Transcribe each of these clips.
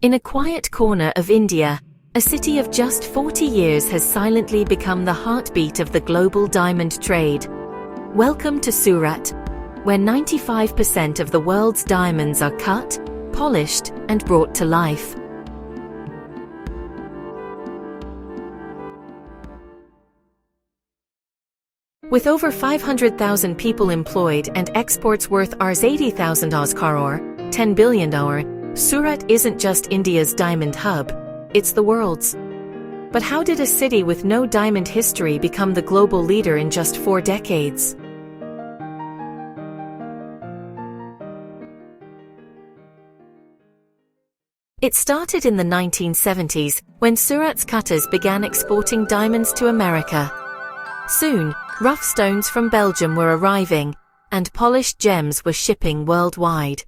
In a quiet corner of India, a city of just 40 years has silently become the heartbeat of the global diamond trade. Welcome to Surat, where 95% of the world's diamonds are cut, polished, and brought to life. With over 500,000 people employed and exports worth Rs 80,000 crore, $10 billion, Surat isn't just India's diamond hub, it's the world's. But how did a city with no diamond history become the global leader in just 4 decades? It started in the 1970s, when Surat's cutters began exporting diamonds to America. Soon, rough stones from Belgium were arriving, and polished gems were shipping worldwide.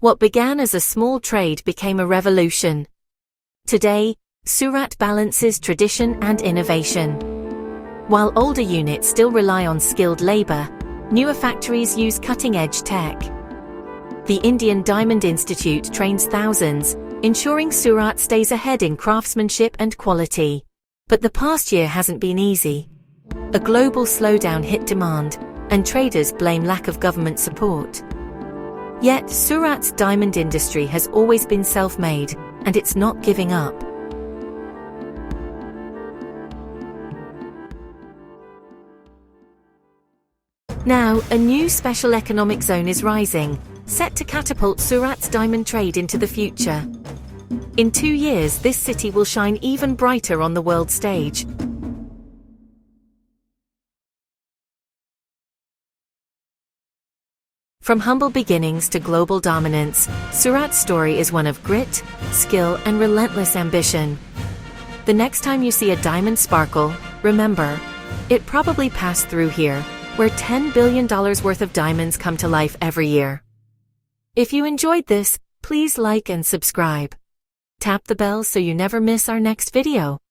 What began as a small trade became a revolution. Today, Surat balances tradition and innovation. While older units still rely on skilled labor, newer factories use cutting-edge tech. The Indian Diamond Institute trains thousands, ensuring Surat stays ahead in craftsmanship and quality. But the past year hasn't been easy. A global slowdown hit demand, and traders blame lack of government support. Yet, Surat's diamond industry has always been self-made, and it's not giving up. Now, a new special economic zone is rising, set to catapult Surat's diamond trade into the future. In 2 years, this city will shine even brighter on the world stage. From humble beginnings to global dominance, Surat's story is one of grit, skill, and relentless ambition. The next time you see a diamond sparkle, remember, it probably passed through here, where $10 billion worth of diamonds come to life every year. If you enjoyed this, please like and subscribe. Tap the bell so you never miss our next video.